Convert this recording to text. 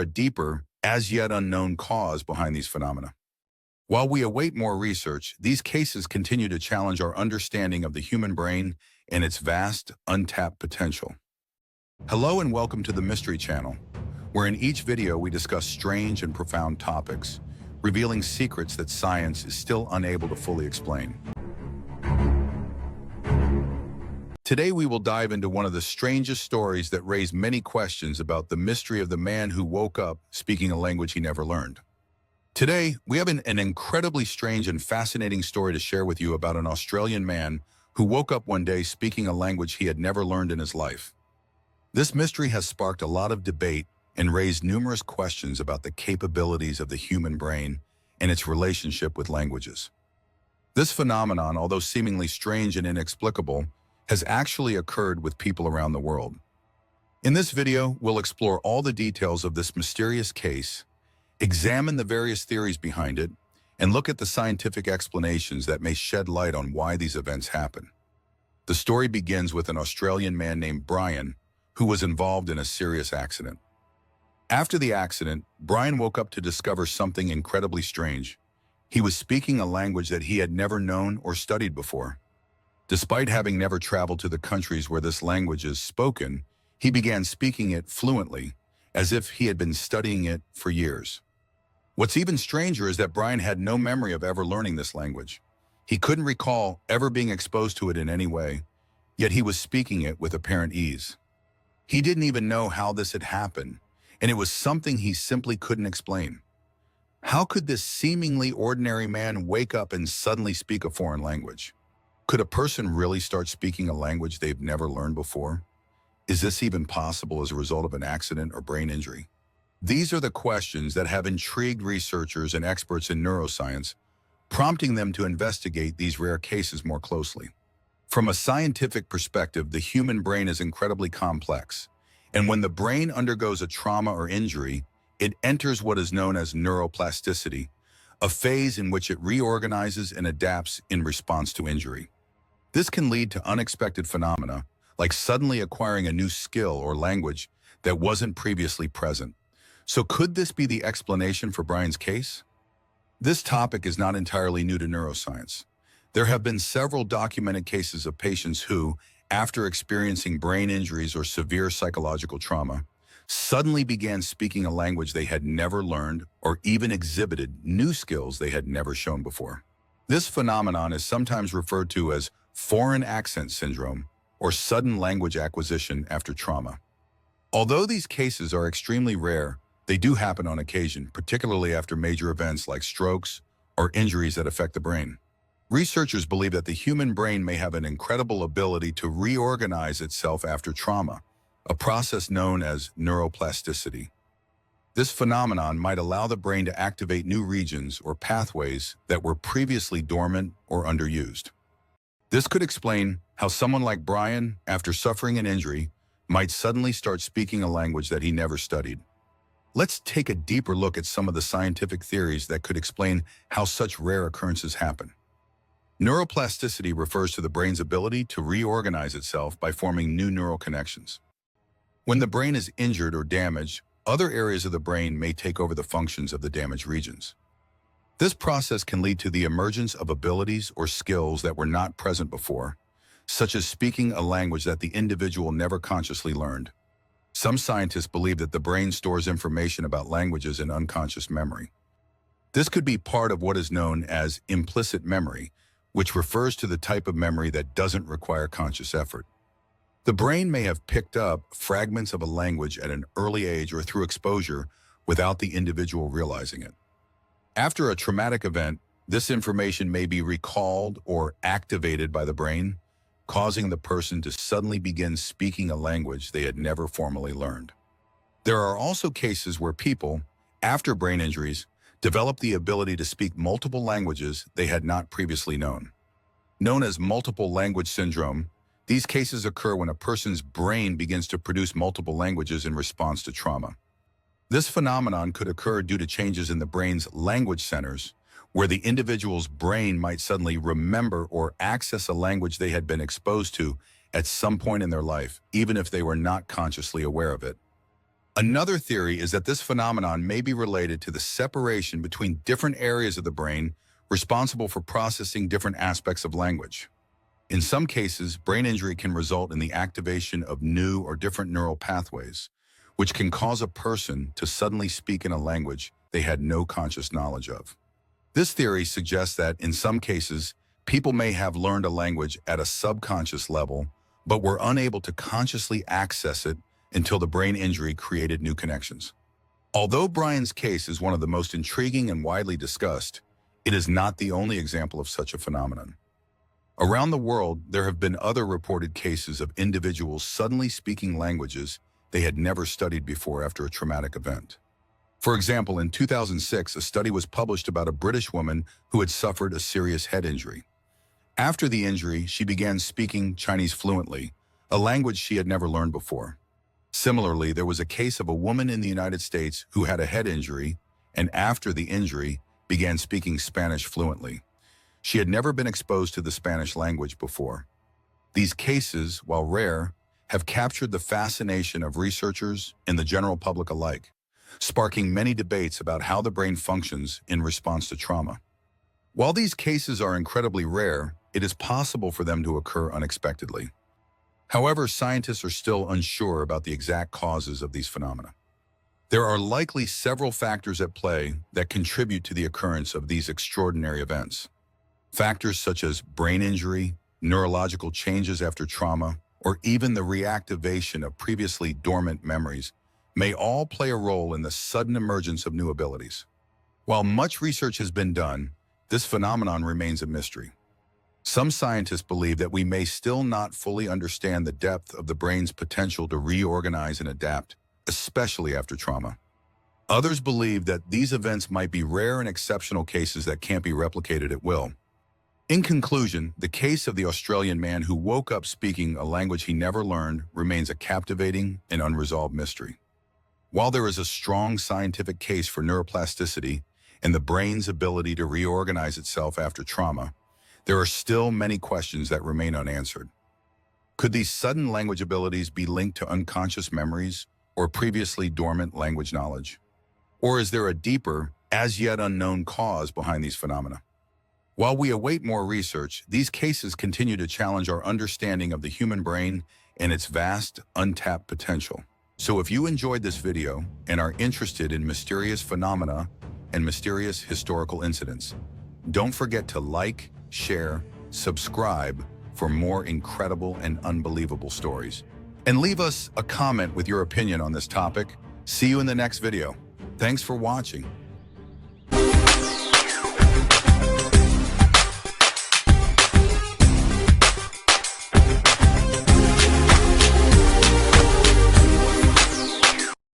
a deeper, as yet unknown cause behind these phenomena. While we await more research, these cases continue to challenge our understanding of the human brain and its vast, untapped potential. Hello and welcome to the Mystery Channel, where in each video we discuss strange and profound topics, revealing secrets that science is still unable to fully explain. Today we will dive into one of the strangest stories that raise many questions about the mystery of the man who woke up speaking a language he never learned. Today, we have an incredibly strange and fascinating story to share with you about an Australian man who woke up one day speaking a language he had never learned in his life. This mystery has sparked a lot of debate and raised numerous questions about the capabilities of the human brain and its relationship with languages. This phenomenon, although seemingly strange and inexplicable, has actually occurred with people around the world. In this video, we'll explore all the details of this mysterious case, examine the various theories behind it, and look at the scientific explanations that may shed light on why these events happen. The story begins with an Australian man named Brian, who was involved in a serious accident. After the accident, Brian woke up to discover something incredibly strange. He was speaking a language that he had never known or studied before. Despite having never traveled to the countries where this language is spoken, he began speaking it fluently, as if he had been studying it for years. What's even stranger is that Brian had no memory of ever learning this language. He couldn't recall ever being exposed to it in any way, yet he was speaking it with apparent ease. He didn't even know how this had happened, and it was something he simply couldn't explain. How could this seemingly ordinary man wake up and suddenly speak a foreign language? Could a person really start speaking a language they've never learned before? Is this even possible as a result of an accident or brain injury? These are the questions that have intrigued researchers and experts in neuroscience, prompting them to investigate these rare cases more closely. From a scientific perspective, the human brain is incredibly complex, and when the brain undergoes a trauma or injury, it enters what is known as neuroplasticity, a phase in which it reorganizes and adapts in response to injury. This can lead to unexpected phenomena, like suddenly acquiring a new skill or language that wasn't previously present. So could this be the explanation for Brian's case? This topic is not entirely new to neuroscience. There have been several documented cases of patients who, after experiencing brain injuries or severe psychological trauma, suddenly began speaking a language they had never learned or even exhibited new skills they had never shown before. This phenomenon is sometimes referred to as foreign accent syndrome or sudden language acquisition after trauma. Although these cases are extremely rare, they do happen on occasion, particularly after major events like strokes or injuries that affect the brain. Researchers believe that the human brain may have an incredible ability to reorganize itself after trauma, a process known as neuroplasticity. This phenomenon might allow the brain to activate new regions or pathways that were previously dormant or underused. This could explain how someone like Brian, after suffering an injury, might suddenly start speaking a language that he never studied. Let's take a deeper look at some of the scientific theories that could explain how such rare occurrences happen. Neuroplasticity refers to the brain's ability to reorganize itself by forming new neural connections. When the brain is injured or damaged, other areas of the brain may take over the functions of the damaged regions. This process can lead to the emergence of abilities or skills that were not present before, such as speaking a language that the individual never consciously learned. Some scientists believe that the brain stores information about languages in unconscious memory. This could be part of what is known as implicit memory, which refers to the type of memory that doesn't require conscious effort. The brain may have picked up fragments of a language at an early age or through exposure without the individual realizing it. After a traumatic event, this information may be recalled or activated by the brain, causing the person to suddenly begin speaking a language they had never formally learned. There are also cases where people, after brain injuries, develop the ability to speak multiple languages they had not previously known. Known as multiple language syndrome, these cases occur when a person's brain begins to produce multiple languages in response to trauma. This phenomenon could occur due to changes in the brain's language centers, where the individual's brain might suddenly remember or access a language they had been exposed to at some point in their life, even if they were not consciously aware of it. Another theory is that this phenomenon may be related to the separation between different areas of the brain responsible for processing different aspects of language. In some cases, brain injury can result in the activation of new or different neural pathways, which can cause a person to suddenly speak in a language they had no conscious knowledge of. This theory suggests that, in some cases, people may have learned a language at a subconscious level, but were unable to consciously access it until the brain injury created new connections. Although Brian's case is one of the most intriguing and widely discussed, it is not the only example of such a phenomenon. Around the world, there have been other reported cases of individuals suddenly speaking languages they had never studied before after a traumatic event. For example, in 2006, a study was published about a British woman who had suffered a serious head injury. After the injury, she began speaking Chinese fluently, a language she had never learned before. Similarly, there was a case of a woman in the United States who had a head injury, and after the injury, began speaking Spanish fluently. She had never been exposed to the Spanish language before. These cases, while rare, have captured the fascination of researchers and the general public alike, sparking many debates about how the brain functions in response to trauma. While these cases are incredibly rare, it is possible for them to occur unexpectedly. However, scientists are still unsure about the exact causes of these phenomena. There are likely several factors at play that contribute to the occurrence of these extraordinary events. Factors such as brain injury, neurological changes after trauma, or even the reactivation of previously dormant memories may all play a role in the sudden emergence of new abilities. While much research has been done, this phenomenon remains a mystery. Some scientists believe that we may still not fully understand the depth of the brain's potential to reorganize and adapt, especially after trauma. Others believe that these events might be rare and exceptional cases that can't be replicated at will. In conclusion, the case of the Australian man who woke up speaking a language he never learned remains a captivating and unresolved mystery. While there is a strong scientific case for neuroplasticity and the brain's ability to reorganize itself after trauma, there are still many questions that remain unanswered. Could these sudden language abilities be linked to unconscious memories or previously dormant language knowledge? Or is there a deeper, as yet unknown cause behind these phenomena? While we await more research, these cases continue to challenge our understanding of the human brain and its vast, untapped potential. So if you enjoyed this video and are interested in mysterious phenomena and mysterious historical incidents, don't forget to like, share, subscribe for more incredible and unbelievable stories. And leave us a comment with your opinion on this topic. See you in the next video. Thanks for watching.